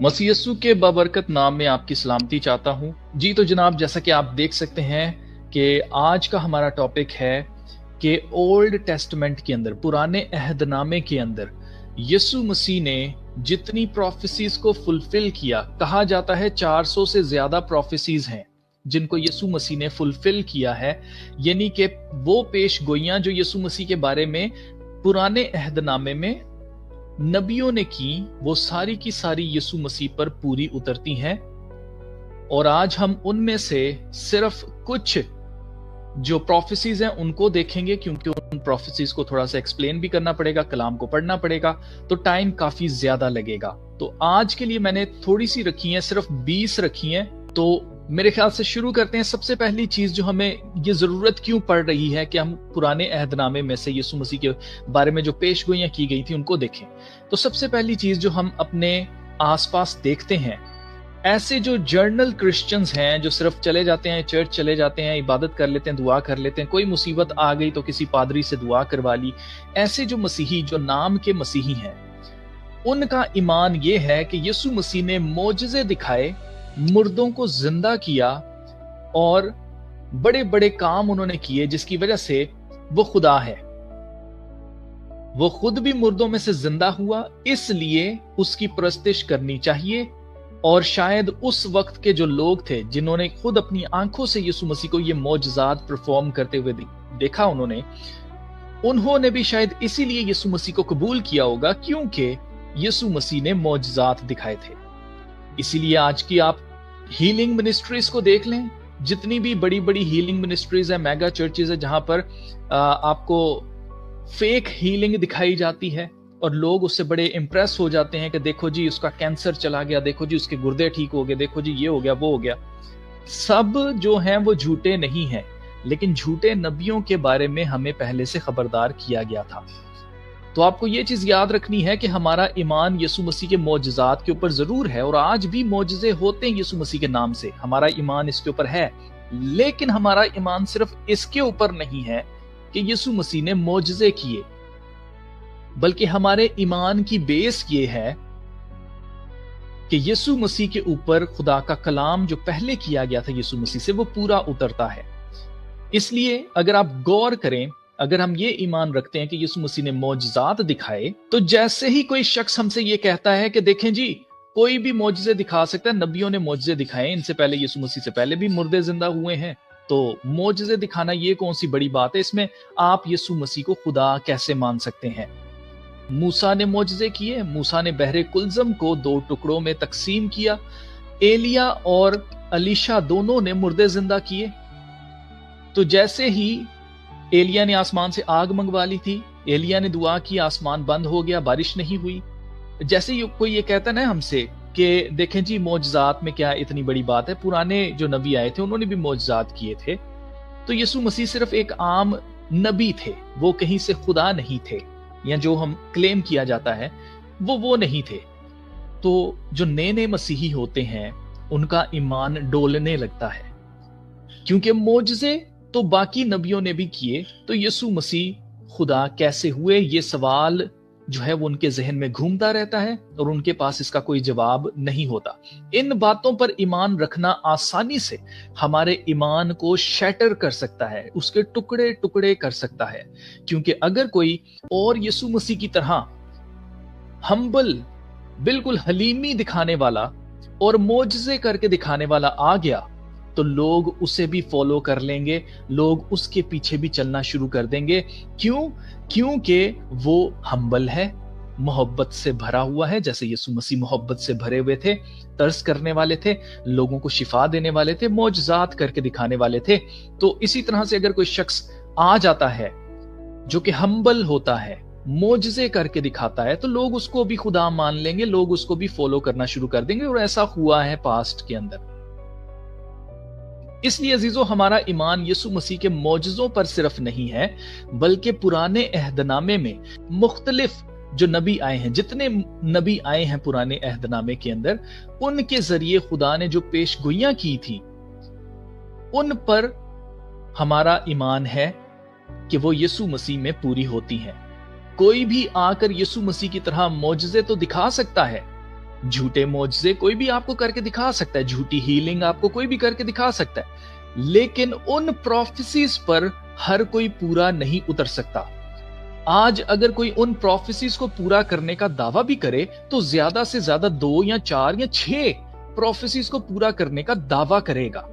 मसीह यस्सु के बाबरकत नाम में आपकी सलामती चाहता हूं। जी तो जनाब, जैसा कि आप देख सकते हैं कि आज का हमारा टॉपिक है कि ओल्ड टेस्टमेंट के अंदर, पुराने अहदनामे के अंदर यस्सु मसीह ने जितनी प्रोफेसीज को फुलफिल किया, कहा जाता है 400 से ज्यादा प्रोफेसीज हैं जिनको यस्सु मसीह ने फुलफिल किया है। यानी कि वो पेश गोइयां जो यस्सु मसीह के बारे में पुराने अहदनामे में नबियों ने की, वो सारी की सारी यीशु मसीह पर पूरी उतरती हैं। और आज हम उनमें से सिर्फ कुछ जो प्रोफेसीज हैं उनको देखेंगे, क्योंकि उन प्रोफेसीज को थोड़ा सा एक्सप्लेन भी करना पड़ेगा, कलाम को पढ़ना पड़ेगा, तो टाइम काफी ज्यादा लगेगा। तो आज के लिए मैंने थोड़ी सी रखी है, सिर्फ 20 रखी है। तो मेरे ख्याल से शुरू करते हैं। सबसे पहली चीज जो हमें ये जरूरत क्यों पड़ रही है कि हम पुराने अहदनामे में से यीशु मसीह के बारे में जो पेशगोइयां की गई थी उनको देखें। तो सबसे पहली चीज जो हम अपने आसपास देखते हैं, ऐसे जो जर्नल क्रिश्चियंस हैं जो सिर्फ चले जाते हैं, चर्च चले जाते हैं, इबादत कर लेते हैं, दुआ कर लेते हैं, कोई मुसीबत आ गई तो किसी पादरी से दुआ करवा ली, ऐसे जो मसीही, जो नाम के मसीही हैं, उनका ईमान ये है कि यीशु मसीह ने मोजज़े दिखाए, मुर्दों को जिंदा किया और बड़े बड़े काम उन्होंने किए जिसकी वजह से वो खुदा है। वो खुद भी मुर्दों में से जिंदा हुआ, इसलिए उसकी परस्तिश करनी चाहिए। और शायद उस वक्त के जो लोग थे जिन्होंने खुद अपनी आंखों से यीशु मसीह को ये मौजज़ात परफॉर्म करते हुए देखा, उन्होंने भी शायद इसीलिए यीशु मसीह को कबूल किया होगा, क्योंकि यीशु मसीह ने मौजज़ात दिखाए थे। इसीलिए आज की आप हीलिंग मिनिस्ट्रीज को देख लें, जितनी भी बड़ी बड़ी हीलिंग मिनिस्ट्रीज है, मेगा चर्चेज है, जहां पर आपको फेक हीलिंग दिखाई जाती है और लोग उससे बड़े इंप्रेस हो जाते हैं कि देखो जी उसका कैंसर चला गया, देखो जी उसके गुर्दे ठीक हो गए, देखो जी ये हो गया, वो हो गया। सब जो हैं वो झूठे नहीं हैं, लेकिन झूठे नबियों के बारे में हमें पहले से खबरदार किया गया था। तो आपको ये चीज याद रखनी है कि हमारा ईमान यीशु मसीह के मौजज़ात के ऊपर जरूर है, और आज भी मौजज़े होते हैं यीशु मसीह के नाम से, हमारा ईमान इसके ऊपर है। लेकिन हमारा ईमान सिर्फ इसके ऊपर नहीं है कि यीशु मसीह ने मौजज़े किए, बल्कि हमारे ईमान की बेस ये है कि यीशु मसीह के ऊपर खुदा का कलाम जो पहले किया गया था यीशु मसीह से, वो पूरा उतरता है। इसलिए अगर आप गौर करें, अगर हम ये ईमान रखते हैं कि यीशु मसीह ने मौजज़ात दिखाए, तो जैसे ही कोई शख्स हमसे ये कहता है कि देखें जी कोई भी मौजज़े दिखा सकता है, नबियों ने मौजज़े दिखाए, इनसे पहले यीशु मसीह से पहले भी मुर्दे जिंदा हुए हैं, तो मौजज़े दिखाना ये कौन सी बड़ी बात है, इसमें आप यीशु मसीह को खुदा कैसे मान सकते हैं? मूसा ने मौजज़े किए, मूसा ने बहरे कुलज़म को 2 टुकड़ों में तकसीम किया, एलिया और अलीशा दोनों ने मुर्दे जिंदा किए। तो जैसे ही एलिया ने आसमान से आग मंगवा ली थी, एलिया ने दुआ की, आसमान बंद हो गया, बारिश नहीं हुई। जैसे कोई ये कहता ना हमसे कि देखें जी मौजज़ात में क्या इतनी बड़ी बात है, पुराने जो नबी आए थे उन्होंने भी मौजज़ात किए थे, तो यीशु मसीह सिर्फ एक आम नबी थे, वो कहीं से खुदा नहीं थे, या जो हम क्लेम किया जाता है वो नहीं थे। तो जो नए नए मसीही होते हैं उनका ईमान डोलने लगता है, क्योंकि मौजज़े तो बाकी नबियों ने भी किए, तो यीशु मसीह खुदा कैसे हुए, ये सवाल जो है वो उनके जहन में घूमता रहता है और उनके पास इसका कोई जवाब नहीं होता। इन बातों पर ईमान रखना आसानी से हमारे ईमान को शैटर कर सकता है, उसके टुकड़े टुकड़े कर सकता है, क्योंकि अगर कोई और यीशु मसीह की तरह हम्बल, बिल्कुल हलीमी दिखाने वाला और मौजज़े करके दिखाने वाला आ गया, तो लोग उसे भी फॉलो कर लेंगे, लोग उसके पीछे भी चलना शुरू कर देंगे। क्यों? क्योंकि वो हम्बल है, मोहब्बत से भरा हुआ है, जैसे यीशु मसीह मोहब्बत से भरे हुए थे, तरस करने वाले थे, लोगों को शिफा देने वाले थे, मौजज़ात करके दिखाने वाले थे। तो इसी तरह से अगर कोई शख्स आ जाता है जो कि हम्बल होता है, मौजज़े करके दिखाता है, तो लोग उसको भी खुदा मान लेंगे, लोग उसको भी फॉलो करना शुरू कर देंगे, और ऐसा हुआ है पास्ट के अंदर। इसलिए अजीजों, हमारा ईमान यीशु मसीह के मौजज़ों पर सिर्फ नहीं है, बल्कि पुराने अहदनामे में मुख्तलिफ जो नबी आए हैं, जितने नबी आए हैं पुराने अहदनामे के अंदर, उनके जरिए खुदा ने जो पेशगोइयां की थी, उन पर हमारा ईमान है कि वो यीशु मसीह में पूरी होती हैं। कोई भी आकर यीशु मसीह की तरह मौजज़े तो दिखा सकता है, झूठे मोजज़े कोई भी आपको करके दिखा सकता है, झूठी हीलिंग आपको कोई भी करके दिखा सकता है, लेकिन उन प्रोफेसीज पर हर कोई पूरा नहीं उतर सकता। आज अगर कोई उन प्रोफेसीज को पूरा करने का दावा भी करे तो ज्यादा से ज्यादा 2 या 4 या 6 प्रोफेसीज को पूरा करने का दावा करेगा,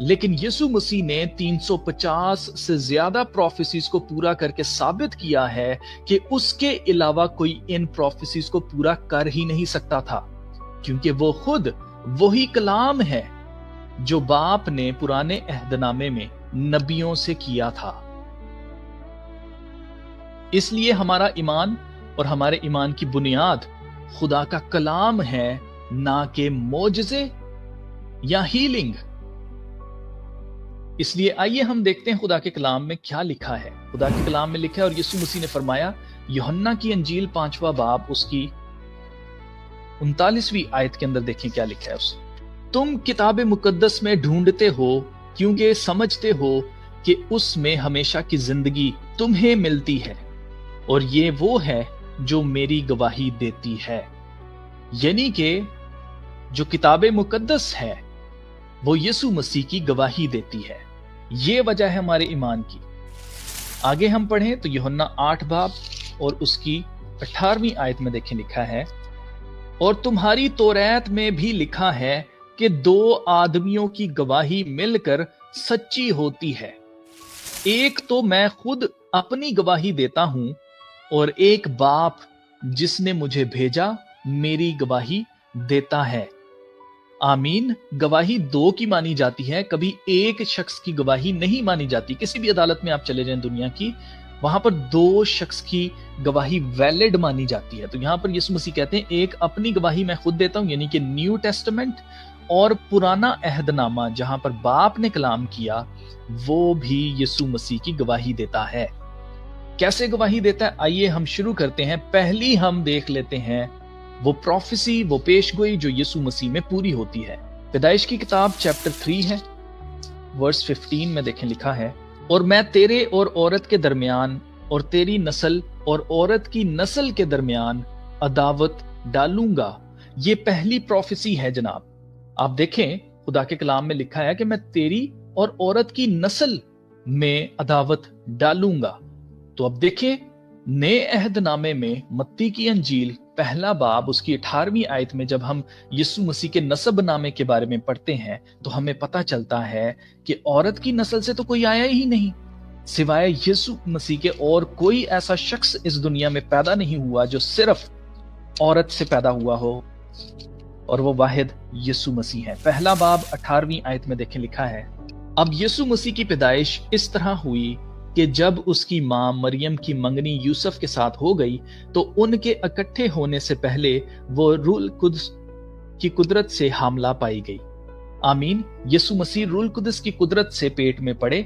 लेकिन यीशु मसीह ने 350 से ज्यादा प्रोफेसीज को पूरा करके साबित किया है कि उसके अलावा कोई इन प्रोफेसीज को पूरा कर ही नहीं सकता था, क्योंकि वो खुद वही कलाम है जो बाप ने पुराने अहदनामे में नबियों से किया था। इसलिए हमारा ईमान और हमारे ईमान की बुनियाद खुदा का कलाम है, ना कि मोजज़े या हीलिंग। इसलिए आइए हम देखते हैं खुदा के कलाम में क्या लिखा है। खुदा के कलाम में लिखा है, और यीशु मसीह ने फरमाया, यूहन्ना की अंजील 5वां बाब उसकी 39वीं आयत के अंदर देखें क्या लिखा है उस तुम किताब मुकद्दस में ढूंढते हो क्योंकि समझते हो कि उसमें हमेशा की जिंदगी तुम्हें मिलती है, और ये वो है जो मेरी गवाही देती है। यानी कि जो किताब मुकद्दस है वो यीशु मसीह की गवाही देती है। ये वजह है हमारे ईमान की। आगे हम पढ़ें तो यूहन्ना 8 बाब और उसकी 18वीं आयत में देखें लिखा है, और तुम्हारी तौरात में भी लिखा है कि 2 आदमियों की गवाही मिलकर सच्ची होती है। एक तो मैं खुद अपनी गवाही देता हूं, और एक बाप जिसने मुझे भेजा मेरी गवाही देता है। आमीन। गवाही 2 की मानी जाती है, कभी एक शख्स की गवाही नहीं मानी जाती। किसी भी अदालत में आप चले जाएं दुनिया की, वहां पर 2 शख्स की गवाही वैलिड मानी जाती है। तो यहां पर यीशु मसीह कहते हैं, एक अपनी गवाही मैं खुद देता हूं, यानी कि न्यू टेस्टामेंट, और पुराना अहदनामा जहां पर बाप ने कलाम किया वो भी यीशु मसीह की गवाही देता है। कैसे गवाही देता है, आइए हम शुरू करते हैं। पहली हम देख लेते हैं वो प्रोफेसी, वो पेशगोई जो यीशु मसीह में पूरी होती है। पैदाइश की किताब चैप्टर 3 है, वर्स 15 में देखें लिखा है, और मैं तेरे और औरत के दरमियान और तेरी नस्ल और औरत की नस्ल के दरमियान अदावत डालूंगा। ये पहली प्रोफेसी है जनाब। आप देखें खुदा के कलाम में लिखा है कि मैं तेरी और औरत की नस्ल में अदावत डालूंगा। तो अब देखें नए अहदनामे में मत्ती की अंजील 1 बाब उसकी 18वीं आयत में जब हम यीशु मसीह के नसब नामे के बारे में पढ़ते हैं तो हमें पता चलता है कि औरत की नस्ल से तो कोई आया ही नहीं, सिवाय यीशु मसीह के और कोई ऐसा शख्स इस दुनिया में पैदा नहीं हुआ जो सिर्फ औरत से पैदा हुआ हो, और वो वाहिद यीशु मसीह है। 1 बाब 18वीं आयत में देखें लिखा है, अब यीशु मसीह की पैदाइश इस तरह हुई कि जब उसकी मां मरियम की मंगनी यूसुफ के साथ हो गई तो उनके इकट्ठे होने से पहले वो रूल कुद्स की कुदरत से हामला पाई गई। आमीन। यीशु मसीह रूल कुद्स की कुदरत से पेट में पड़े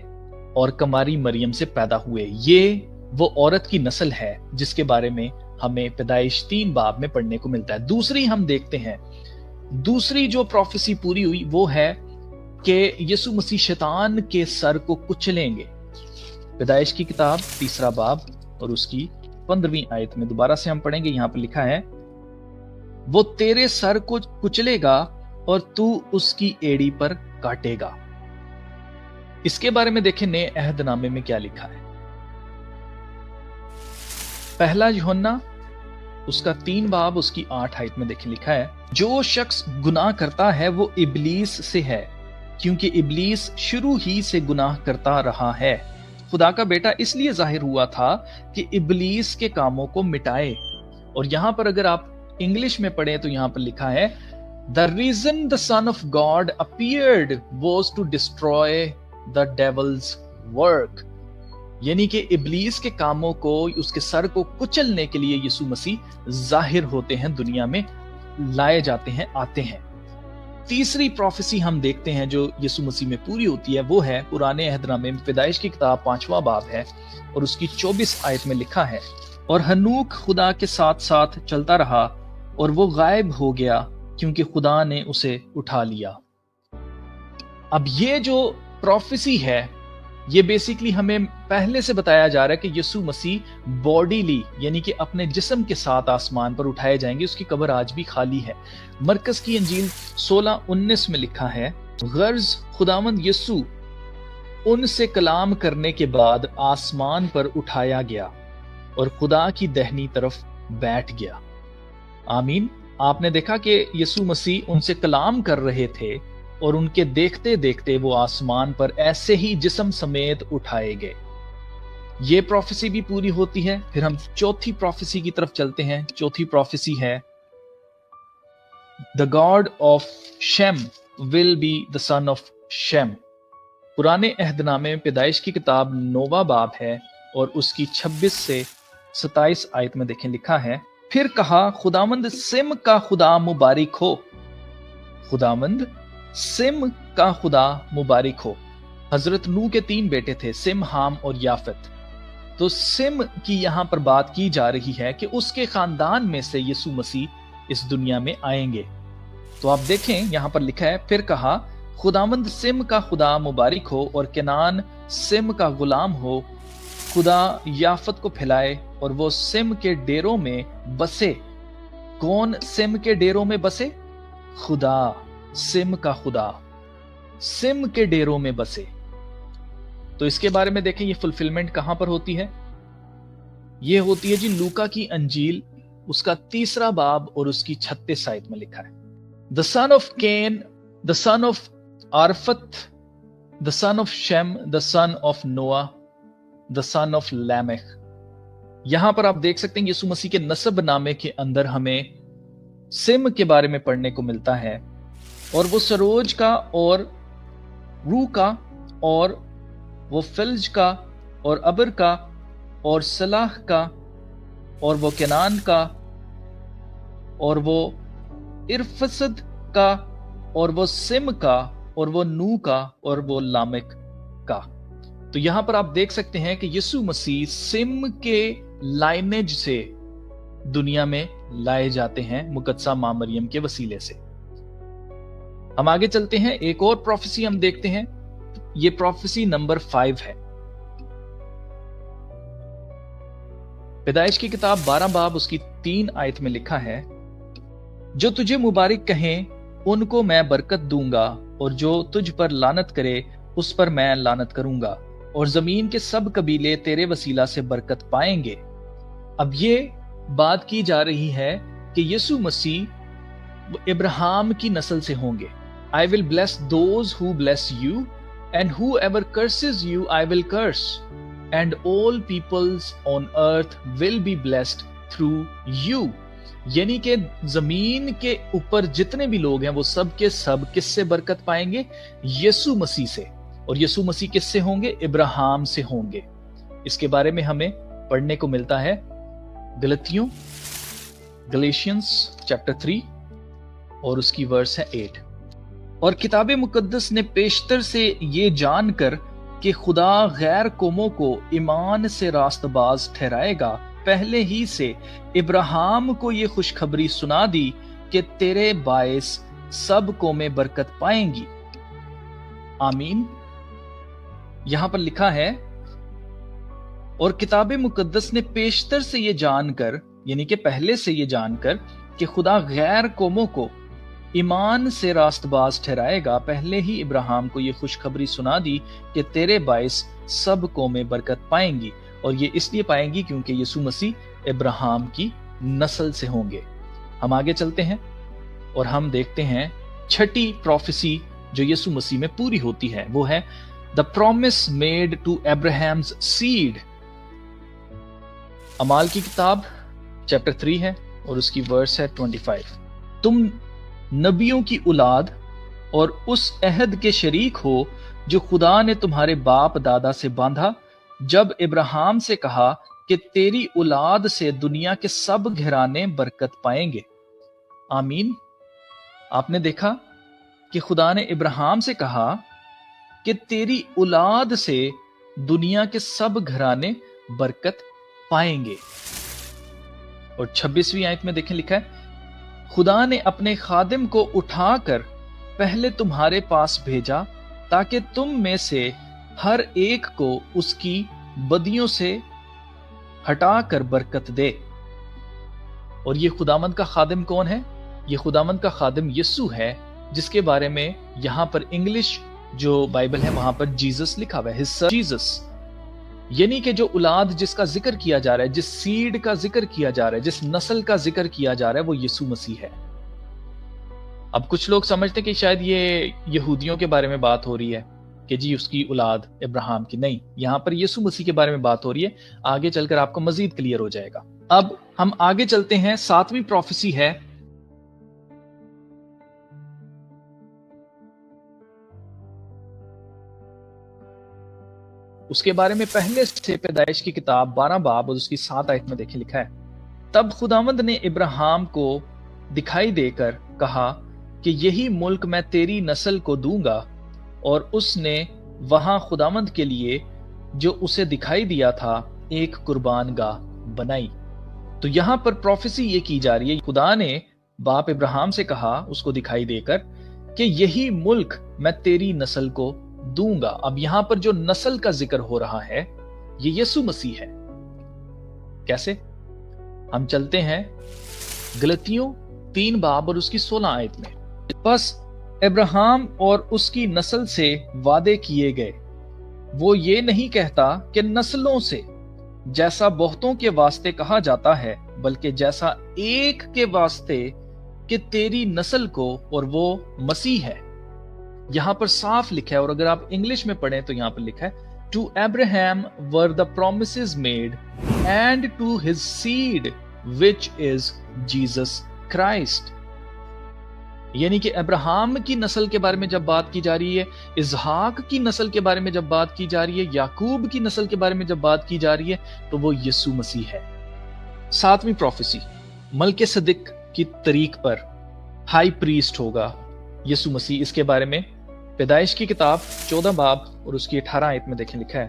और कमारी मरियम से पैदा हुए। ये वो औरत की नस्ल है जिसके बारे में हमें पैदाइश 3 बाब में पढ़ने को मिलता है। दूसरी हम देखते हैं, दूसरी जो प्रोफेसी पूरी हुई वो है कि यीशु मसीह शैतान के सर को कुचलेंगे। पैदाइश की किताब 3 बाब और उसकी 15वीं आयत में दोबारा से हम पढ़ेंगे। यहां पर लिखा है, वो तेरे सर को कुचलेगा और तू उसकी एड़ी पर काटेगा। इसके बारे में देखें नए अहदनामे में क्या लिखा है। 1 यूहन्ना उसका 3 बाब उसकी 8 आयत में देखें लिखा है, जो शख्स गुनाह करता है वो इब्लीस से है, क्योंकि इब्लीस शुरू ही से गुनाह करता रहा है। खुदा का बेटा इसलिए जाहिर हुआ था कि इब्लीस के कामों को मिटाए। और यहां पर अगर आप इंग्लिश में पढ़ें तो यहां पर लिखा है, the reason the son of God appeared was to destroy the devil's work, यानी कि इब्लीस के कामों को, उसके सर को कुचलने के लिए यीशु मसीह जाहिर होते हैं, दुनिया में लाए जाते हैं, आते हैं। तीसरी प्रोफेसी हम देखते हैं जो यीशु मसीह में पूरी होती है, वो है पुराने अहदनामे में पैदाइश की किताब 5वां बाब है और उसकी 24 आयत में लिखा है, और हनूक खुदा के साथ साथ चलता रहा और वो गायब हो गया क्योंकि खुदा ने उसे उठा लिया। अब ये जो प्रोफेसी है یہ بیسیکلی ہمیں پہلے سے بتایا جا رہا ہے کہ یسوع مسیح باڈیلی یعنی کہ اپنے جسم کے ساتھ آسمان پر اٹھائے جائیں گے، اس کی قبر آج بھی خالی ہے۔ مرکز کی انجیل 16:19 میں لکھا ہے، غرض خداوند یسوع ان سے کلام کرنے کے بعد آسمان پر اٹھایا گیا اور خدا کی دہنی طرف بیٹھ گیا۔ آمین۔ آپ نے دیکھا کہ یسوع مسیح ان سے کلام کر رہے تھے اور ان کے دیکھتے دیکھتے وہ آسمان پر ایسے ہی جسم سمیت اٹھائے گئے۔ یہ پروفیسی بھی پوری ہوتی ہے۔ پھر ہم چوتھی پروفیسی کی طرف چلتے ہیں۔ چوتھی پروفیسی ہے The God of Shem will be the son of Shem۔ پرانے عہد نامے میں پیدائش کی کتاب 9واں باب ہے اور اس کی 26 سے 27 آیت میں دیکھیں لکھا ہے، پھر کہا خداوند سم کا خدا مبارک ہو، خداوند سم کا خدا مبارک ہو۔ حضرت نوح کے 3 بیٹے تھے، سم، حام اور یافت۔ تو سم کی یہاں پر بات کی جا رہی ہے کہ اس کے خاندان میں سے یسوع مسیح اس دنیا میں آئیں گے۔ تو آپ دیکھیں یہاں پر لکھا ہے، پھر کہا خداوند سم کا خدا مبارک ہو اور کنعان سم کا غلام ہو، خدا یافت کو پھیلائے اور وہ سم کے ڈیروں میں بسے۔ کون سم کے ڈیروں میں بسے؟ خدا، سم کا خدا سم کے ڈیروں میں بسے۔ تو اس کے بارے میں دیکھیں یہ فلفلمنٹ کہاں پر ہوتی ہے؟ یہ ہوتی ہے جی لوکا کی انجیل، اس کا 3 باب اور اس کی 36 آیت میں لکھا ہے، The son of Cain, the son of Arphath, the son of Shem, the son of Noah, the son of Lamech۔ یہاں پر آپ دیکھ سکتے ہیں یسوع مسیح کے نسب نامے کے اندر ہمیں سم کے بارے میں پڑھنے کو ملتا ہے، اور وہ سروج کا اور روح کا اور وہ فلج کا اور ابر کا اور صلاح کا اور وہ کنان کا اور وہ ارفسد کا اور وہ سم کا اور وہ نو کا اور وہ لامک کا۔ تو یہاں پر آپ دیکھ سکتے ہیں کہ یسوع مسیح سم کے لائنیج سے دنیا میں لائے جاتے ہیں مقدسہ ماں مریم کے وسیلے سے۔ ہم آگے چلتے ہیں، ایک اور پروفیسی ہم دیکھتے ہیں، یہ پروفیسی نمبر 5 ہے۔ پیدائش کی کتاب 12 باب اس کی 3 آیت میں لکھا ہے، جو تجھے مبارک کہیں ان کو میں برکت دوں گا، اور جو تجھ پر لعنت کرے اس پر میں لعنت کروں گا، اور زمین کے سب قبیلے تیرے وسیلہ سے برکت پائیں گے۔ اب یہ بات کی جا رہی ہے کہ یسوع مسیح ابراہیم کی نسل سے ہوں گے۔ I will bless those who bless you, and whoever curses you I will curse, and all peoples on earth will be blessed through you۔ یعنی کہ زمین کے اوپر جتنے بھی لوگ ہیں وہ سب کے سب کس سے برکت پائیں گے؟ یسوع مسیح سے۔ اور یسوع مسیح کس سے ہوں گے؟ ابراہیم سے ہوں گے۔ اس کے بارے میں ہمیں پڑھنے کو ملتا ہے گلیشینز چیپٹر 3 اور اس کی ورس ہے 8۔ اور کتاب مقدس نے پیشتر سے یہ جان کر کہ خدا غیر قوموں کو ایمان سے راست باز ٹھہرائے گا، پہلے ہی سے ابراہیم کو یہ خوشخبری سنا دی کہ تیرے باعث سب قومیں برکت پائیں گی۔ آمین۔ یہاں پر لکھا ہے، اور کتاب مقدس نے پیشتر سے یہ جان کر، یعنی کہ پہلے سے یہ جان کر کہ خدا غیر قوموں کو ایمان سے راست باز ٹھہرائے گا، پہلے ہی ابراہیم کو یہ خوشخبری سنا دی کہ تیرے باعث سب قومیں برکت پائیں گی۔ اور یہ اس لیے پائیں گی کیونکہ یسوع مسیح ابراہیم کی نسل سے ہوں گے۔ ہم آگے چلتے ہیں اور ہم دیکھتے ہیں چھٹی پروفیسی جو یسوع مسیح میں پوری ہوتی ہے، وہ ہے The promise made to Abraham's seed۔ اعمال کی کتاب چیپٹر 3 ہے اور اس کی ورس ہے 25۔ تم نبیوں کی اولاد اور اس عہد کے شریک ہو جو خدا نے تمہارے باپ دادا سے باندھا، جب ابراہیم سے کہا کہ تیری اولاد سے دنیا کے سب گھرانے برکت پائیں گے۔ آمین۔ آپ نے دیکھا کہ خدا نے ابراہیم سے کہا کہ تیری اولاد سے دنیا کے سب گھرانے برکت پائیں گے۔ اور 26ویں آیت میں دیکھیں لکھا ہے، خدا نے اپنے خادم کو اٹھا کر پہلے تمہارے پاس بھیجا تاکہ تم میں سے हर एक को उसकी बदियों से हटा कर बरकत दे। और ये खुदामंद का खादिम कौन है? ये खुदामंद का खादिम यीशु है, जिसके बारे में यहां पर इंग्लिश जो बाइबल है वहां पर जीसस लिखा हुआ है, हिज सन जीसस। यानी कि जो औलाद जिसका जिक्र किया जा रहा है, जिस सीड का जिक्र किया जा रहा है, जिस नस्ल का जिक्र किया जा रहा है, वो यीशु मसीह है। अब कुछ लोग समझते हैं कि शायद ये यहूदियों के बारे में बात हो रही है कि जी उसकी औलाद इब्राहिम की। नहीं, यहां पर यीशु मसीह के बारे में बात हो रही है। आगे चलकर आपको मजीद क्लियर हो जाएगा। अब हम आगे चलते हैं। 7वीं प्रोफेसी है उसके बारे में पहले से पैदाइश की किताब 12 बाब और उसकी 7 आयत में देखें, लिखा है, तब खुदावंद ने इब्राहिम को दिखाई देकर कहा कि यही मुल्क मैं तेरी नस्ल को दूंगा, और उसने वहां खुदावंद के लिए जो उसे दिखाई दिया था एक कुर्बान गाह बनाई। तो यहां पर प्रोफेसी ये की जा रही है, खुदा ने बाप इब्राहिम से कहा उसको दिखाई देकर कि यही मुल्क मैं तेरी नस्ल को दूंगा। अब यहां पर जो नस्ल का जिक्र हो रहा है ये यीशु मसीह है। कैसे? हम चलते हैं गलतियों 3 बाब और उसकी 16 आयत में। बस इब्राहिम और उसकी नस्ल से वादे किए गए। वो ये नहीं कहता कि नस्लों से, जैसा बहुतों के वास्ते कहा जाता है, बल्कि जैसा एक के वास्ते कि तेरी नस्ल को, और वो मसीह है। यहां पर साफ लिखा है, और अगर आप इंग्लिश में पढ़ें तो यहां पर लिखा है, to Abraham were the promises made and to his seed which is Jesus Christ. यानी कि अब्राहम की नस्ल के बारे में जब बात की जा रही है, इसहाक की नस्ल के बारे में जब बात की जा रही है, याकूब की नस्ल के बारे में जब बात की जा रही है, तो वो यीशु मसीह है। 7वीं प्रोफेसी, मलकिसिदक की तरीक पर हाई प्रीस्ट होगा यीशु मसीह। इसके बारे में पैदाइश की किताब 14 बाब और उसकी 18 आयत में देखें, लिखा है,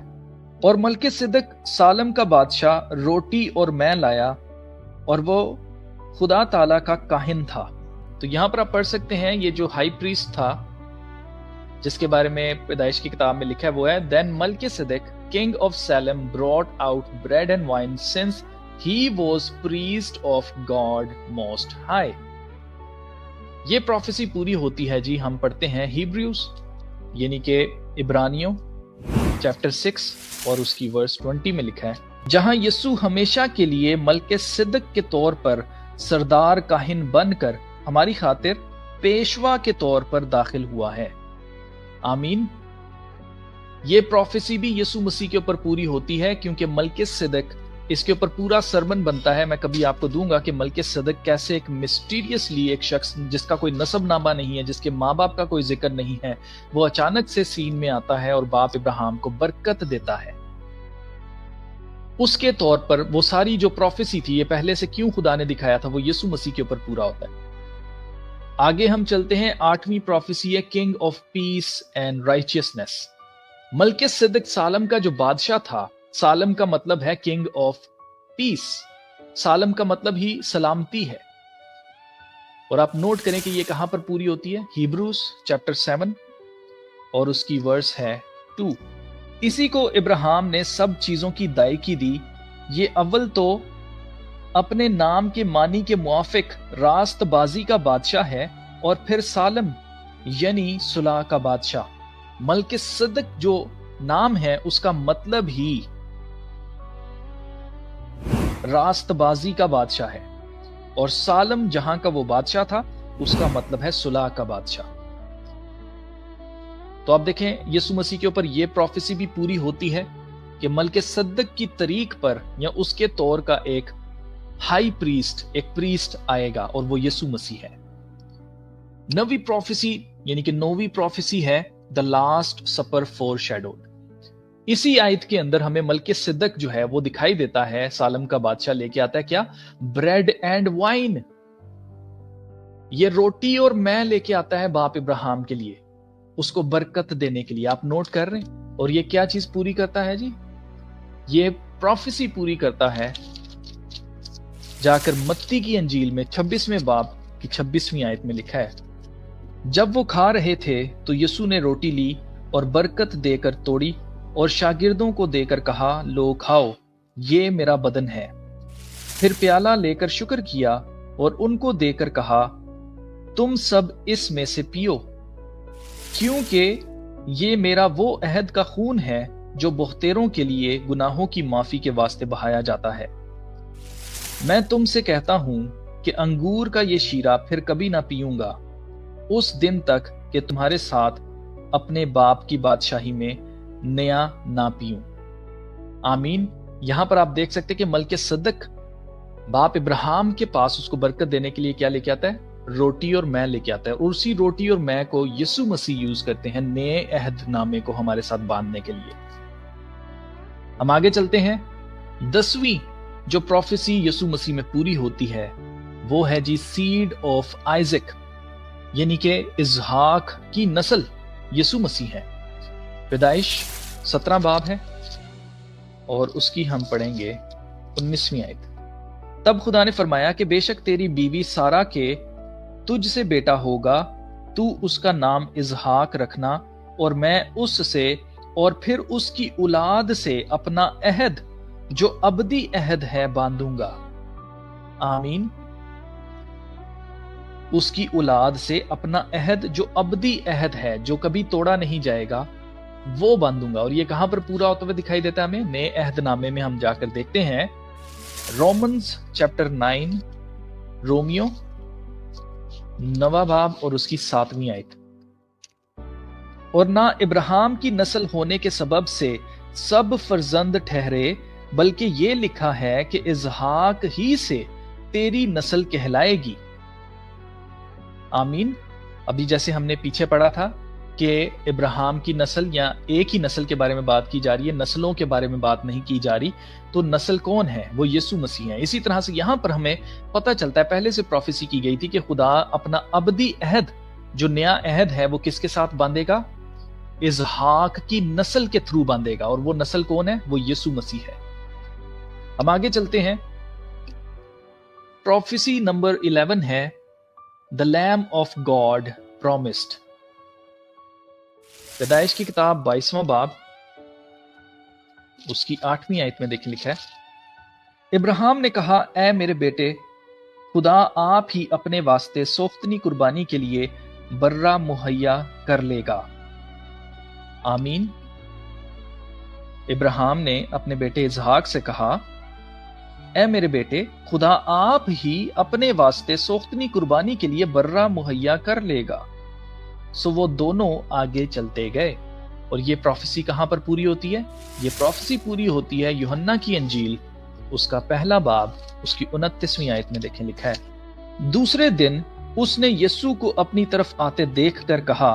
और मलकिसिदक सालम का बादशाह रोटी और मैं लाया, और वो खुदा ताला का काहिन था। तो यहां पर आप पढ़ सकते हैं, ये जो हाई प्रीस्ट था जिसके बारे में पैदाइश की किताब में लिखा है वो है, then Melchizedek king of Salem brought out bread and wine since he was priest of God most high. ये प्रोफेसी पूरी होती है जी। हम पढ़ते हैं हिब्रूज यानी कि इब्रानियों चैप्टर 6 और उसकी वर्स 20 में लिखा है, जहां यीशु हमेशा के लिए मलकिसिदक के तौर पर सरदार काहिन बनकर हमारी खातिर पेशवा के तौर पर दाखिल हुआ है। आमीन। ये प्रोफेसी भी यीशु मसीह के ऊपर पूरी होती है, क्योंकि मलकिसिदक, इसके ऊपर पूरा सरमन बनता है। मैं कभी आपको दूंगा कि मलकिसिदक कैसे एक मिस्टीरियसली एक शख्स जिसका कोई नसब नामा नहीं है, जिसके माँ बाप का कोई जिक्र नहीं है, वो अचानक से सीन में आता है और बाप इब्राहिम को बरकत देता है। उसके तौर पर वो सारी जो प्रोफेसी थी, ये पहले से क्यों खुदा ने दिखाया था, वो यीशु मसीह के ऊपर पूरा होता है। आगे हम चलते हैं। 8वीं प्रोफेसी है king of peace and righteousness. Melchizedek Salem का जो बादशाह था, सालम का मतलब है किंग ऑफ पीस, सालम का मतलब ही सलामती है। और आप नोट करें कि ये कहां पर पूरी होती है, हिब्रूज चैप्टर 7 और उसकी वर्स है 2। इसी को इब्राहिम ने सब चीजों की दायकी दी। ये अव्वल तो अपने नाम के मानी के मुआफिक रास्तबाजी का बादशाह है, और फिर सालम यानी सुलह का बादशाह। मलकिसिदक जो नाम है उसका मतलब ही रास्तबाजी का बादशाह है, और सालम जहां का वो बादशाह था उसका मतलब है सुलह का बादशाह। तो आप देखें यीशु मसीह के ऊपर यह प्रोफेसी भी पूरी होती है कि मलकिसिदक की तरीक पर या उसके तौर का एक हाई प्रीस्ट, एक प्रीस्ट आएगा, और वो यीशु मसीह है। 9वीं प्रोफेसी यानी कि 9वीं प्रोफेसी है द लास्ट सपर फोरशैडोड। इसी आयत के अंदर हमें मलकिसिदक जो है वो दिखाई देता है, सालम का बादशाह लेके आता है क्या, ब्रेड एंड वाइन। ये रोटी और मैं लेके आता है बाप इब्राहिम के लिए, उसको बरकत देने के लिए। आप नोट कर रहे हैं। और ये क्या चीज पूरी करता है जी, ये प्रोफेसी पूरी करता है जाकर मत्ती की अंजील में 26वें बाब की 26वीं आयत में लिखा है, जब वो खा रहे थे तो यीशु ने रोटी ली और बरकत देकर तोड़ी और शागिर्दों को देकर कहा, लो खाओ, ये मेरा बदन है। फिर प्याला लेकर शुक्र किया और उनको देकर कहा, तुम सब इसमें से पियो, क्योंकि ये मेरा वो अहद का खून है जो बहुतेरों के लिए गुनाहों की माफी के वास्ते बहाया जाता है। मैं तुमसे कहता हूं कि अंगूर का ये शीरा फिर कभी ना पीऊंगा, उस दिन तक कि तुम्हारे साथ अपने बाप की बादशाही में नया ना पीऊं। आमीन। यहां पर आप देख सकते कि मलके सदक बाप इब्राहिम के पास उसको बरकत देने के लिए क्या लेके आता है? रोटी और मैं लेके आता है, और उसी रोटी और मैं को यीशु मसीह यूज करते हैं नए अहद नामे को हमारे साथ बांधने के लिए। हम आगे चलते हैं। 10वीं जो प्रोफेसी यीशु मसीह में पूरी होती है वो है जी सीड ऑफ आइजक, यानी कि इसहाक की नस्ल यीशु मसीह है। पैदाइश 17 बाब है और उसकी हम पढ़ेंगे 19वीं आयत। तब खुदा ने फरमाया कि बेशक तेरी बीवी सारा के तुझसे बेटा होगा, तू उसका नाम इसहाक रखना, और मैं उससे और फिर उसकी औलाद से अपना अहद जो अबदी अहद है बांधूंगा। आमीन। उसकी औलाद से अपना अहद जो अबदी अहद है, जो कभी तोड़ा नहीं जाएगा, वो बांधूंगा। और ये कहां पर पूरा होते हुए दिखाई देता है हमें? नए अहदनामे में हम जाकर देखते हैं रोमन्स चैप्टर 9, रोमियो 9वां बाब और उसकी 7वीं आयत। और ना इब्राहिम की नस्ल होने के सबब से सब फर्जंद ठहरे, बल्कि ये लिखा है कि इसहाक ही से तेरी नस्ल कहलाएगी। आमीन। अभी जैसे हमने पीछे पढ़ा था कि इब्राहिम की नस्ल या एक ही नस्ल के बारे में बात की जा रही है, नस्लों के बारे में बात नहीं की जा रही, तो नस्ल कौन है? वो यीशु मसीह है। इसी तरह से यहां पर हमें पता चलता है, पहले से प्रोफेसी की गई थी कि खुदा अपना अबदी अहद जो नया अहद है वो किसके साथ बांधेगा? इसहाक की नस्ल के थ्रू बांधेगा। और वो नस्ल कौन है? वो यीशु मसीह है। हम आगे चलते हैं। प्रोफेसी नंबर 11 है the lamb of God promised. पैदाइश की किताब 22वां बाब उसकी 8वीं आयत में देख लिखा है, इब्राहिम ने कहा, ऐ मेरे बेटे, खुदा आप ही अपने वास्ते सोख्तनी कुर्बानी के लिए बर्रा मुहैया कर लेगा। आमीन। इब्राहिम ने अपने बेटे इसहाक से कहा, ऐ मेरे बेटे, खुदा आप ही अपने वास्ते सोख्तनी कुर्बानी के लिए बर्रा मुहैया कर लेगा। सो वो दोनों आगे चलते गए। और ये प्रोफेसी कहां पर पूरी होती है? ये प्रोफेसी पूरी होती है यूहन्ना की अंजील उसका 1 बाब उसकी 29वीं आयत में देखें लिखा है, दूसरे दिन उसने यीशु को अपनी तरफ आते देखकर कहा,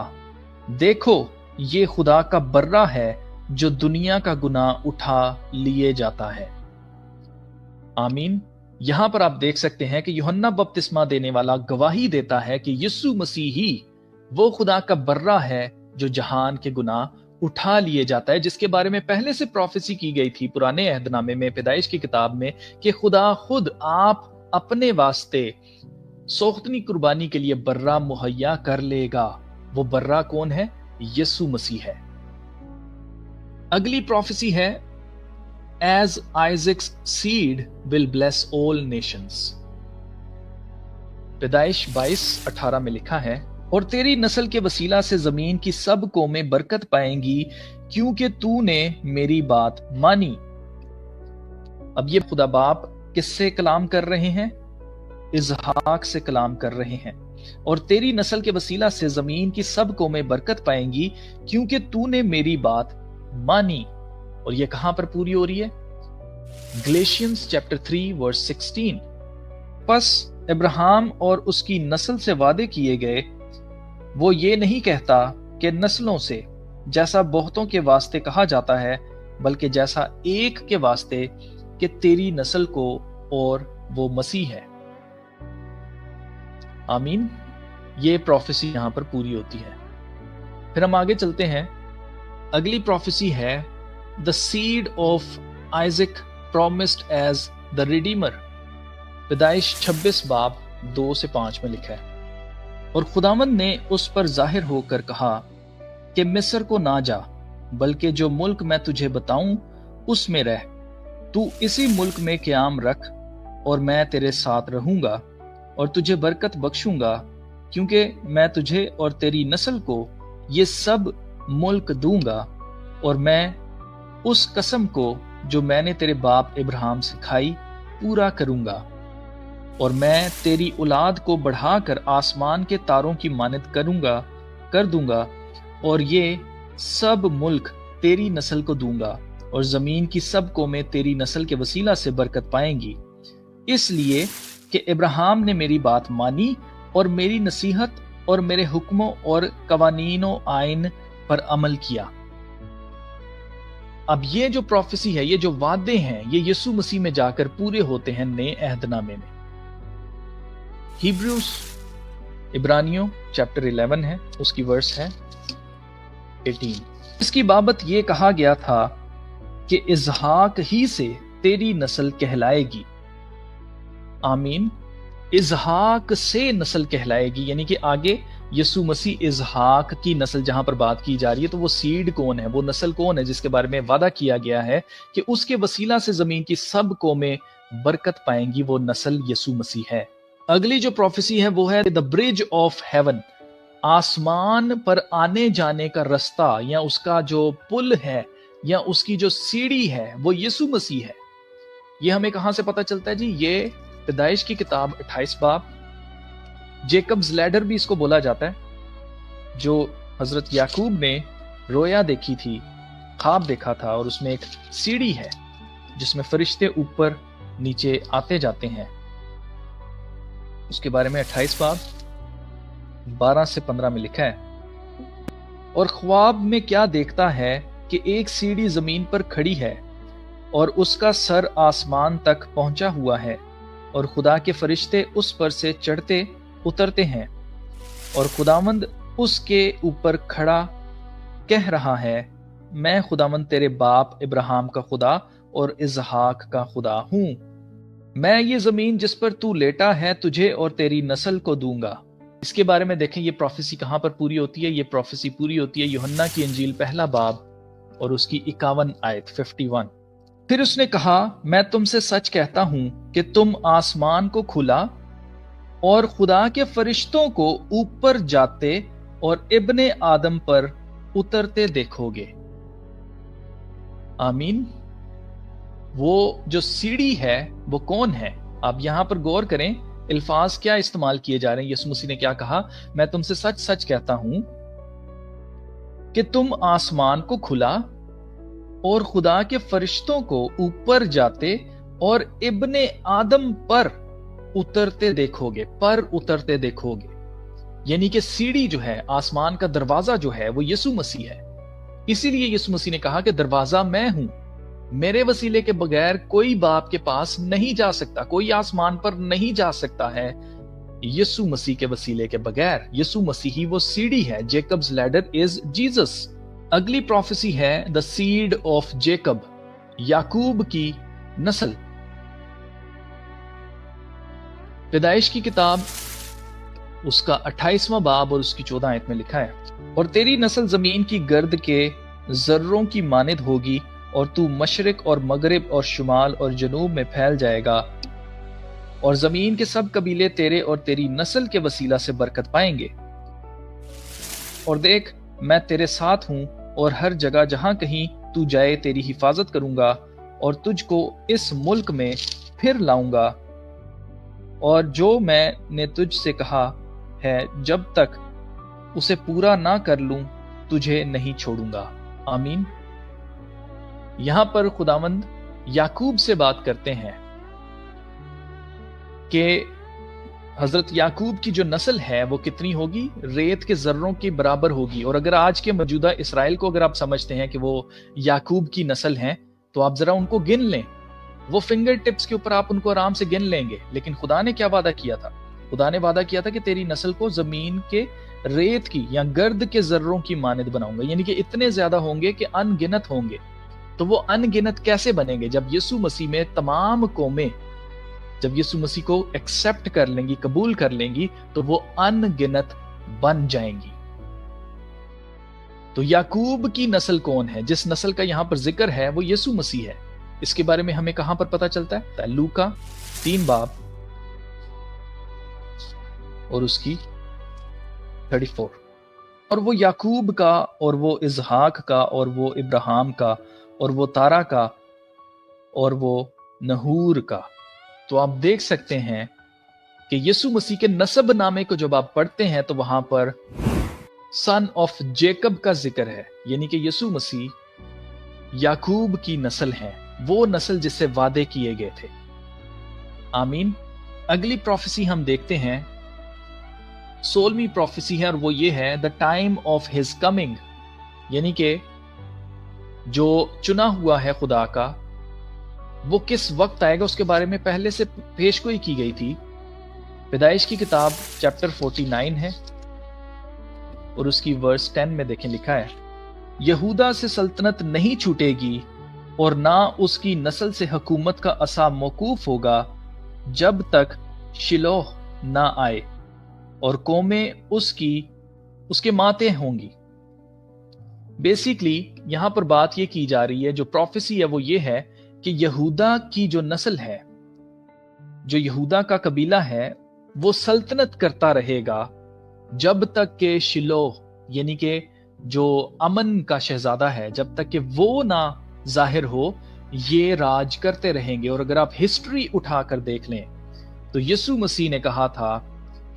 देखो ये खुदा का बर्रा है जो दुनिया का गुनाह उठा लिए जाता है। आमीन। यहां पर आप देख सकते हैं कि यूहन्ना बपतिस्मा देने वाला गवाही देता है कि यीशु मसीह ही वो खुदा का बर्रा है जो जहान के गुनाह उठा लिए जाता है, जिसके बारे में पहले से प्रोफेसी की गई थी पुराने अहदनामे में, पैदाइश की किताब में, कि खुदा खुद आप अपने वास्ते सोख्तनी कुर्बानी के लिए बर्रा मुहैया कर लेगा। वो बर्रा कौन है? यीशु मसीह है। अगली प्रोफेसी है as Isaac's seed will bless all nations. पैदाइश 22:18 में लिखा है, और तेरी नस्ल के वसीला से जमीन की सब कौमें बरकत पाएंगी, क्योंकि तूने मेरी बात मानी। अब ये खुदा बाप किससे कलाम कर रहे हैं? इसहाक से कलाम कर रहे हैं। और तेरी नस्ल के वसीला से जमीन की सब कौमें बरकत पाएंगी, क्योंकि तूने मेरी बात मानी। और ये कहां पर पूरी हो रही है? Galatians chapter 3 verse 16। बस इब्राहिम और उसकी नस्ल से वादे किए गए, वो ये नहीं कहता कि नस्लों से, जैसा बहुतों के वास्ते कहा जाता है, बल्कि जैसा एक के वास्ते कि तेरी नस्ल को, और वो मसीह है। आमीन। ये प्रोफेसी यहां पर पूरी होती है। फिर हम आगे चलते हैं। अगली प्रोफेसी है the seed of Isaac promised as the redeemer. पैदाइश 26 बाब 2 से 5 में लिखा है, और खुदावंद ने उस पर जाहिर होकर कहा कि मिस्र को ना जा, बल्कि जो मुल्क मैं तुझे बताऊं उसमें रह। तू इसी मुल्क में क़याम रख और मैं तेरे साथ रहूंगा और तुझे बरकत बख्शूंगा, क्योंकि मैं तुझे और तेरी नस्ल को ये सब मुल्क दूंगा और मैं उस कसम को जो मैंने तेरे बाप इब्राहिम से खाई पूरा करूंगा। और मैं तेरी औलाद को बढ़ाकर आसमान के तारों की मानद कर दूंगा और ये सब मुल्क तेरी नस्ल को दूंगा और जमीन की सब कौमें तेरी नस्ल के वसीला से बरकत पाएंगी, इसलिए कि इब्राहिम ने मेरी बात मानी और मेरी नसीहत और मेरे हुक्मों और कवानीनों आइन पर अमल किया। अब ये जो प्रोफेसी है, ये जो वादे हैं, ये यीशु मसीह में जाकर पूरे होते हैं नए अहदनामे में। हिब्रूस इब्रानियों चैप्टर 11 है, उसकी वर्स है 18। इसकी बाबत ये कहा गया था कि इजहाक ही से तेरी नस्ल कहलाएगी। आमीन। इजहाक से नस्ल कहलाएगी, यानी कि आगे यीशु मसीह इजहाक की नस्ल जहां पर बात की जा रही है, तो वो सीड कौन है, वो नस्ल कौन है जिसके बारे में वादा किया गया है कि उसके वसीला से जमीन की सब कौमें बरकत पाएंगी, वो नस्ल यीशु मसीह है। अगली जो प्रोफेसी है वो है द ब्रिज ऑफ हेवन, आसमान पर आने जाने का रास्ता या उसका जो पुल है या उसकी जो सीढ़ी है वो यीशु मसीह है। ये हमें कहां से पता चलता है जी? ये पैदाइश की किताब 28 बाब, जेकब्स लैडर भी इसको बोला जाता है, जो हजरत याकूब ने रोया देखी थी, ख्वाब देखा था, और उसमें एक सीढ़ी है जिसमें फरिश्ते ऊपर नीचे आते जाते हैं। उसके बारे में 28 बाब 12 से 15 में लिखा है, और ख्वाब में क्या देखता है कि एक सीढ़ी जमीन पर खड़ी है और उसका सर आसमान तक पहुंचा हुआ है और खुदा के फरिश्ते उस पर से चढ़ते उतरते हैं, और खुदावंद उसके ऊपर खड़ा कह रहा है, मैं खुदावंद तेरे बाप इब्राहिम का खुदा और इजहाक का खुदा हूं। मैं ये जमीन जिस पर तू लेटा है तुझे और तेरी नस्ल को दूंगा। इसके बारे में देखें ये प्रोफेसी कहां पर पूरी होती है? ये प्रोफेसी पूरी होती है यूहन्ना की इंजील पहला बाब और उसकी 51 आयत 51। फिर उसने कहा, मैं तुमसे सच कहता हूं कि तुम आसमान को खुला और खुदा के फरिश्तों को ऊपर जाते और इब्ने आदम पर उतरते देखोगे। आमीन। वो जो सीढ़ी है वो कौन है? आप यहां पर गौर करें, अल्फाज क्या इस्तेमाल किए जा रहे हैं। यीशु मसीह ने क्या कहा? मैं तुमसे सच सच कहता हूं कि तुम आसमान को खुला और खुदा के फरिश्तों को ऊपर जाते और इब्ने आदम पर उतरते देखोगे। यानी कि सीढ़ी जो है, आसमान का दरवाजा जो है वो यीशु मसीह है। इसीलिए यीशु मसीह ने कहा कि दरवाजा मैं हूं, मेरे वसीले के बगैर कोई बाप के पास नहीं जा सकता, कोई आसमान पर नहीं जा सकता है यीशु मसीह के वसीले के बगैर। यीशु मसीह ही वो सीढ़ी है। Jacob's ladder is Jesus. अगली प्रोफेसी है द सीड ऑफ जेकब, याकूब की नस्ल। पैदाइश की किताब उसका 28वां बाब और उसकी 14 आयत में लिखा है, और तेरी नस्ल जमीन की गर्द के जर्रों की मानिद होगी और तू मशरिक और मगरिब और शुमाल और जनूब में फैल जाएगा, और जमीन के सब कबीले तेरे और तेरी नस्ल के वसीला से बरकत पाएंगे। और देख, मैं तेरे साथ हूं और हर जगह जहां कहीं तू जाए तेरी हिफाजत करूंगा और तुझको इस मुल्क में फिर लाऊंगा, और जो मैंने तुझसे कहा है जब तक उसे पूरा ना कर लूं तुझे नहीं छोड़ूंगा। आमीन। यहां पर खुदावंद याकूब से बात करते हैं कि हजरत याकूब की जो नस्ल है वो कितनी होगी? रेत के जर्रों के बराबर होगी। और अगर आज के मौजूदा इसराइल को अगर आप समझते हैं कि वो याकूब की नस्ल हैं, तो आप जरा उनको गिन लें। वो फिंगर टिप्स के ऊपर आप उनको आराम से गिन लेंगे। लेकिन खुदा ने क्या वादा किया था? खुदा ने वादा किया था कि तेरी नस्ल को जमीन के रेत की या गर्द के जर्रों की मानद बनाऊंगा। यानी कि इतने ज्यादा होंगे कि अनगिनत होंगे। तो वो अनगिनत कैसे बनेंगे? जब यीशु मसीह में तमाम कौमें जब यीशु मसीह को एक्सेप्ट कर लेंगी, कबूल कर लेंगी, तो वो अनगिनत बन जाएंगी। तो याकूब की नस्ल कौन है? जिस नस्ल का यहां पर जिक्र है वो यीशु मसीह है। इसके बारे में हमें कहां पर पता चलता है? लूका 3 बाब और उसकी 34। और वो याकूब का, और वो इजहाक का, और वो इब्राहिम का, और वो तारा का, और वो नहूर का। तो आप देख सकते हैं कि यीशु मसीह के नसब नामे को जब आप पढ़ते हैं तो वहां पर सन ऑफ जेकब का जिक्र है, यानी कि यीशु मसीह याकूब की नस्ल है, वो नस्ल जिससे वादे किए गए थे। आमीन। अगली प्रोफेसी हम देखते हैं, 16वीं प्रोफेसी है, और वो ये है the time of his coming, यानी कि जो चुना हुआ है खुदा का वो किस वक्त आएगा उसके बारे में पहले से पेशगोई की गई थी। पैदाइश की किताब चैप्टर 49 है और उसकी वर्स 10 में देखें, लिखा है, यहूदा से सल्तनत नहीं छूटेगी और ना उसकी नस्ल से हुकूमत का असा मौकूफ होगा जब तक शिलोह ना आए और कौमें उसके माते होंगी। बेसिकली यहां पर बात यह की जा रही है, जो प्रोफेसी है वो ये है कि यहूदा की जो नस्ल है, जो यहूदा का कबीला है, वो सल्तनत करता रहेगा जब तक के शिलोह, यानी कि जो अमन का शहजादा है, जब तक कि वो ना जाहिर हो, ये राज करते रहेंगे। और अगर आप हिस्ट्री उठाकर देख लें तो यीशु मसीह ने कहा था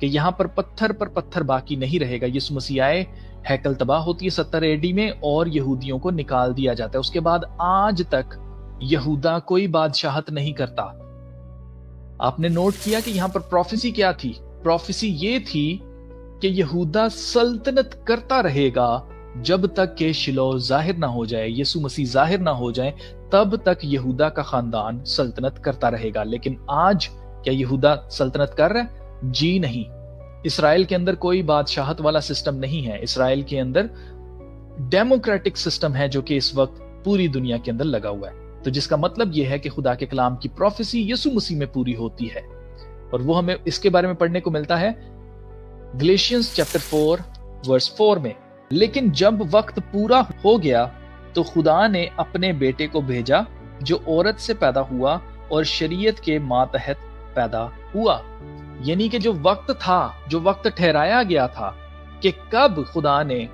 कि यहां पर पत्थर बाकी नहीं रहेगा। यीशु मसीह आए, हैकल तबाह होती है 70 एडी में और यहूदियों को निकाल दिया जाता है। उसके बाद आज तक यहूदा कोई बादशाहत नहीं करता। आपने नोट किया कि यहां पर प्रोफेसी क्या थी? प्रोफेसी ये थी कि यहूदा सल्तनत करता रहेगा जब तक के शिलोह जाहिर ना हो जाए, यीशु मसीह जाहिर ना हो जाए, तब तक यहूदा का खानदान सल्तनत करता रहेगा। लेकिन आज क्या यहूदा सल्तनत कर रहा है? जी नहीं। इसराइल के अंदर कोई बादशाहत वाला सिस्टम नहीं है। इसराइल के अंदर डेमोक्रेटिक सिस्टम है जो कि इस वक्त पूरी दुनिया के अंदर लगा हुआ है। तो जिसका मतलब यह है कि खुदा के कलाम की प्रोफेसी यीशु मसीह में पूरी होती है, और वो हमें इसके बारे में पढ़ने को मिलता है गलेशियंस चैप्टर 4 वर्स 4 में। लेकिन जब वक्त पूरा हो गया तो खुदा ने अपने बेटे को भेजा जो औरत से पैदा हुआ और शरीयत के मातहत पैदा हुआ। यानी कि जो वक्त था, जो वक्त ठहराया गया था कि कब खुदा ने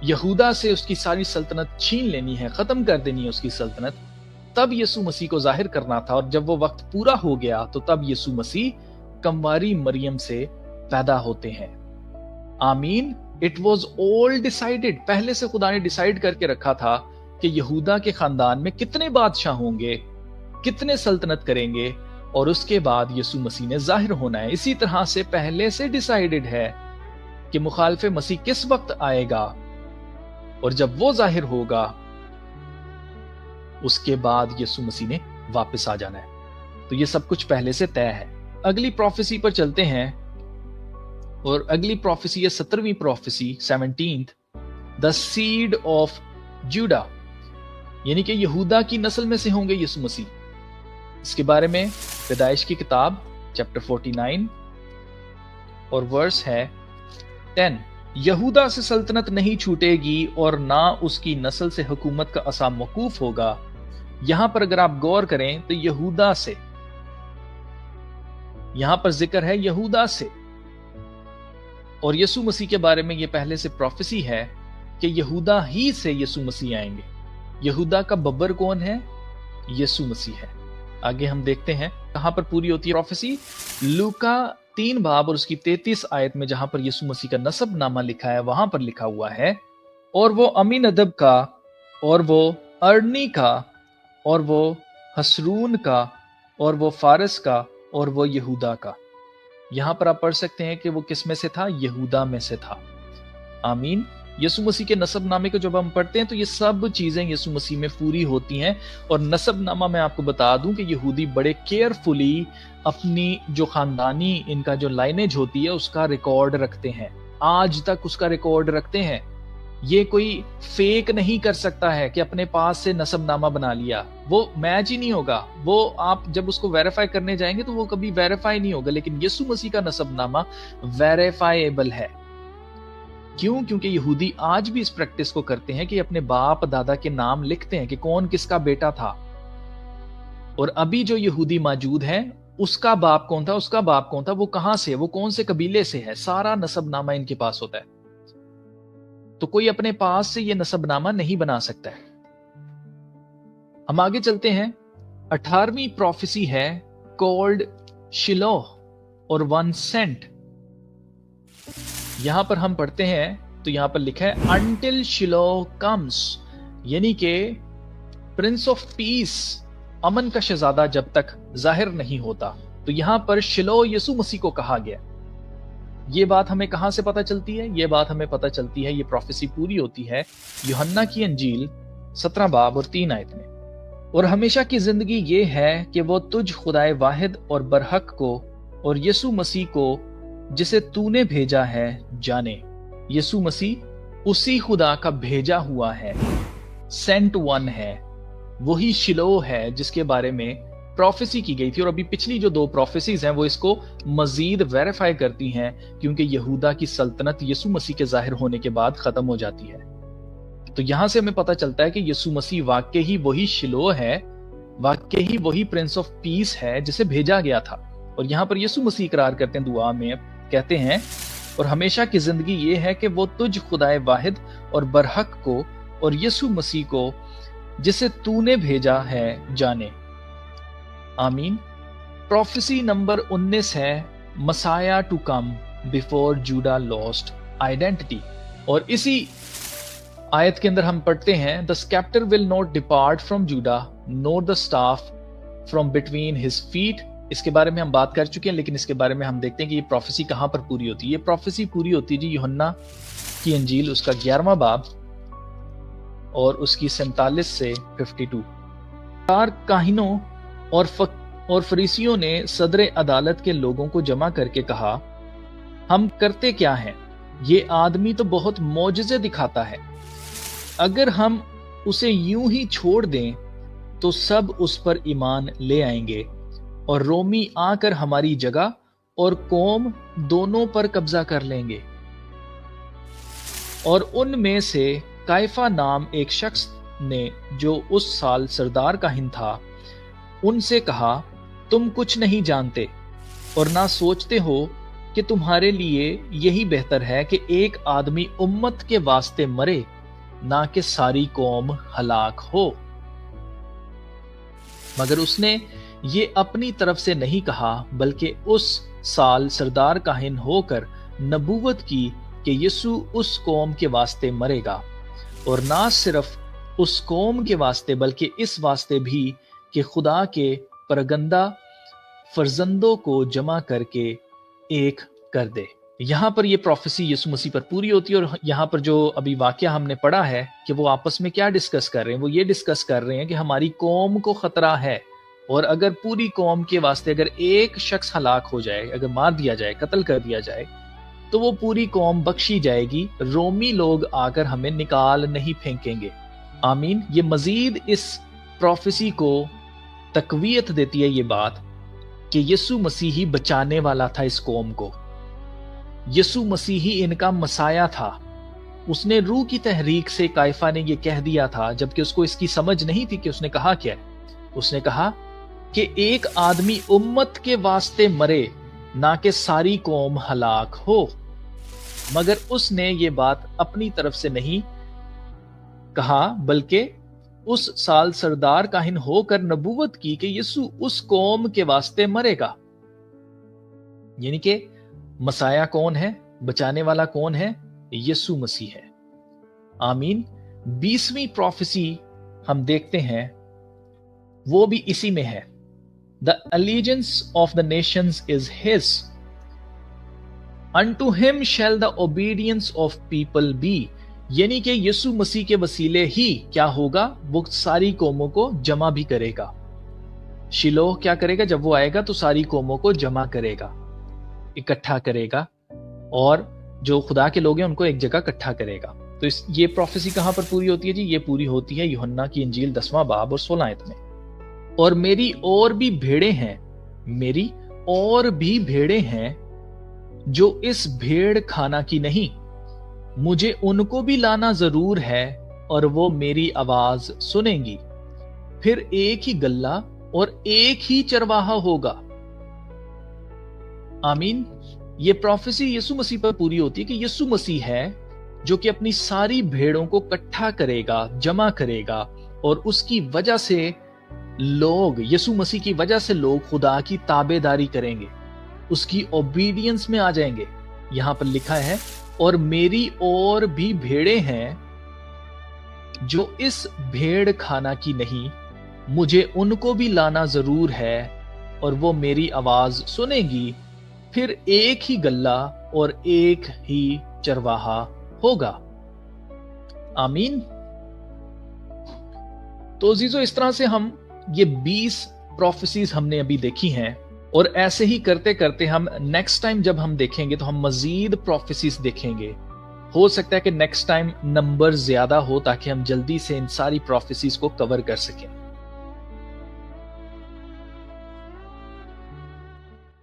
यहूदा से उसकी सारी सल्तनत छीन लेनी है, खत्म कर देनी है उसकी सल्तनत, तब यीशु मसीह को जाहिर करना था। और जब वो वक्त पूरा हो गया तो तब यीशु मसीह कंवारी मरियम से पैदा होते हैं। आमीन। इट वॉज ऑल डिसाइडेड, पहले से खुदा ने डिसाइड करके रखा था कि यहूदा के खानदान में कितने बादशाह होंगे, कितने सल्तनत करेंगे, और उसके बाद यीशु मसीह ने जाहिर होना है। इसी तरह से पहले से डिसाइडेड है कि मुखालिफ मसीह किस वक्त आएगा, और जब वो जाहिर होगा उसके बाद यीशु मसीह ने वापस आ जाना है। तो ये सब कुछ पहले से तय है। अगली प्रोफेसी पर चलते हैं, और अगली प्रोफेसी है 17वीं prophecy 17th, the seed of Judah, यानी कि यहूदा की नस्ल में से होंगे यीशु मसीह। इसके बारे में पैदाइश की किताब चैप्टर 49 और वर्स है 10, यहूदा से सल्तनत नहीं छूटेगी और ना उसकी नस्ल से हुकूमत का असा मौकूफ होगा। यहां पर अगर आप गौर करें तो यहूदा से, यहां पर जिक्र है यहूदा से, और यीशु मसीह के बारे में यह पहले से प्रोफेसी है कि यहूदा ही से यीशु मसीह आएंगे। यहूदा का बब्बर कौन है? यीशु मसीह है। आगे हम देखते हैं कहां पर पूरी होती है प्रोफेसी। लूका 3 बाब और उसकी 33 आयत में जहां पर यीशु मसीह का नसब नामा लिखा है, वहां पर लिखा हुआ है, और वो अमीनदब का, और वो अरनी का, और वो हसरून का, और वो फारस का, और वो यहूदा का। यहां पर आप पढ़ सकते हैं कि वो किस में से था? यहूदा में से था। आमीन। यीशु मसीह के नसब नामे को जब हम पढ़ते हैं तो ये सब चीजें यीशु मसीह में पूरी होती हैं। और नसब नामा मैं आपको बता दूं कि यहूदी बड़े केयरफुली अपनी जो खानदानी इनका जो लाइनेज होती है उसका रिकॉर्ड रखते हैं, आज तक उसका रिकॉर्ड रखते हैं। ये कोई फेक नहीं कर सकता है कि अपने पास से नसब नामा बना लिया, वो मैच ही नहीं होगा। वो आप जब उसको वेरीफाई करने जाएंगे तो वो कभी वेरीफाई नहीं होगा। लेकिन यीशु मसीह का नसब नामा वेरीफाइएबल है। क्यों? क्योंकि यहूदी आज भी इस प्रैक्टिस को करते हैं कि अपने बाप दादा के नाम लिखते हैं कि कौन किसका बेटा था। और अभी जो यहूदी मौजूद हैं, उसका बाप कौन था, उसका बाप कौन था, वो कहां से, वो कौन से कबीले से है, सारा नसबनामा इनके पास होता है। तो कोई अपने पास से ये नसबनामा नहीं बना सकता है। हम आगे चलते हैं। 18वीं प्रोफेसी है कॉल्ड शिलोह और वन सेंट। यहां पर हम पढ़ते हैं तो यहां पर लिखा है अंटिल शिलोह कम्स, यानी कि प्रिंस ऑफ पीस, अमन का शहजादा जब तक जाहिर नहीं होता। तो यहां पर शिलोह यीशु मसीह को कहा गया। ये बात हमें कहां से पता चलती है? ये बात हमें पता चलती है, ये प्रोफेसी पूरी होती है यूहन्ना की अंजील 17 बाब और 3 आयत में। और हमेशा की जिंदगी ये है कि वो तुझ खुदाए वाहिद और बरहक को और यीशु मसीह को जिसे तूने भेजा है जाने। यीशु मसीह उसी खुदा का भेजा हुआ है, सेंट वन है, वही शिलोह है जिसके बारे में प्रोफेसी की गई थी। और अभी पिछली जो 2 प्रोफेसीज हैं वो इसको मजीद वेरीफाई करती हैं, क्योंकि यहूदा की सल्तनत यीशु मसीह के जाहिर होने के बाद खत्म हो जाती है। तो यहां से हमें पता चलता है कि यीशु मसीह वाकई ही वही शिलोह है, वाकई ही वही प्रिंस ऑफ पीस है जिसे भेजा गया था। और यहां पर यीशु मसीह इकरार करते हैं दुआ में, कहते हैं और हमेशा की जिंदगी ये है कि वो तुझ खुदाए वाहिद और बरहक को और यीशु मसीह को जिसे तूने भेजा है जाने। आमीन। प्रोफेसी नंबर 19 है Messiah to come before Judah lost identity. और इसी आयत के अंदर हम पढ़ते हैं the sceptre will not depart from Judah nor the staff from between his feet. इसके बारे में हम बात कर चुके हैं, लेकिन इसके बारे में हम देखते हैं कि ये प्रोफेसी कहां पर पूरी होती है। ये प्रोफेसी पूरी होती है जी यूहन्ना की अंजील उसका 11वां बाब और उसकी 47 से 52। 4 काहिनों और फरीसियों ने सदर अदालत के लोगों को जमा करके कहा, हम करते क्या हैं? ये आदमी तो बहुत मौजज़े दिखाता है। अगर हम उसे यूं ही छोड़ दें तो सब उस पर ईमान ले आएंगे और रोमी आकर हमारी जगह और कौम दोनों पर कब्जा कर लेंगे। और उनमें से कायफा नाम एक शख्स ने, जो उस साल सरदार काहिन था, उनसे कहा, तुम कुछ नहीं जानते और ना सोचते हो कि तुम्हारे लिए यही बेहतर है कि एक आदमी उम्मत के वास्ते मरे, ना कि सारी कौम हलाक हो। मगर उसने ये अपनी तरफ से नहीं कहा, बल्कि उस साल सरदार काहिन होकर नबूवत की कि यीशु उस कौम के वास्ते मरेगा, और ना सिर्फ उस कौम के वास्ते बल्कि इस वास्ते भी कि खुदा के परगंदा फर्जंदों को जमा करके एक कर दे। यहां पर ये प्रोफेसी यीशु मसीह पर पूरी होती है। और यहां पर जो अभी वाकया हमने पढ़ा है कि वो आपस में क्या डिस्कस कर रहे हैं, वो ये डिस्कस कर रहे हैं कि हमारी कौम को खतरा है, और अगर पूरी कौम के वास्ते अगर एक शख्स हलाक हो जाए, अगर मार दिया जाए, कत्ल कर दिया जाए, तो वो पूरी कौम बख्शी जाएगी, रोमी लोग आकर हमें निकाल नहीं फेंकेंगे। आमीन। ये मजीद इस प्रोफेसी को तकवीयत देती है ये बात कि यीशु मसीह ही बचाने वाला था इस कौम को, यीशु मसीह ही इनका मसाया था। उसने रूह की तहरीक से कायफा ने ये कह दिया था, जबकि उसको इसकी समझ नहीं थी कि उसने कहा क्या। उसने कहा कि एक आदमी उम्मत के वास्ते मरे, ना कि सारी कौम हलाक हो। मगर उसने ये बात अपनी तरफ से नहीं कहा, बल्कि उस साल सरदार काहिन होकर नबूवत की कि यीशु उस कौम के वास्ते मरेगा। यानी कि मसाया कौन है, बचाने वाला कौन है? यीशु मसीह है। आमीन। 20वीं प्रोफेसी हम देखते हैं, वो भी इसी में है। The allegiance of the nations is his, unto him shall the obedience of people be। यानी कि यीशु मसीह के वसीले ही क्या होगा? वो सारी कौमों को जमा भी करेगा। शिलोह क्या करेगा? जब वो आएगा तो सारी कौमों को जमा करेगा, इकट्ठा करेगा, और जो खुदा के लोग हैं उनको एक जगह इकट्ठा करेगा। तो ये प्रोफेसी कहां पर पूरी होती है जी? ये पूरी होती है यूहन्ना की इंजील 10वां बाब और 16 आयत में। और मेरी और भी भेड़ें हैं, मेरी और भी भेड़ें हैं जो इस भेड़ खाना की नहीं, मुझे उनको भी लाना जरूर है और वो मेरी आवाज सुनेंगी, फिर एक ही गल्ला और एक ही चरवाहा होगा। आमीन। ये प्रोफेसी यीशु मसीह पर पूरी होती है कि यीशु मसीह है जो कि अपनी सारी भेड़ों को इकट्ठा करेगा, जमा करेगा, और उसकी वजह से लोग, यीशु मसीह की वजह से लोग खुदा की ताबेदारी करेंगे, उसकी ओबीडियंस में आ जाएंगे। यहां पर लिखा है, और मेरी और भी भेड़ें हैं जो इस भेड़ खाना की नहीं, मुझे उनको भी लाना जरूर है और वो मेरी आवाज सुनेगी, फिर एक ही गल्ला और एक ही चरवाहा होगा। आमीन। तो अजीजों, इस तरह से हम ये 20 प्रोफेसीज हमने अभी देखी हैं, और ऐसे ही करते करते हम नेक्स्ट टाइम जब हम देखेंगे तो हम मजीद प्रोफेसीज देखेंगे। हो सकता है कि नेक्स्ट टाइम नंबर ज्यादा हो ताकि हम जल्दी से इन सारी प्रोफेसीज को कवर कर सकें।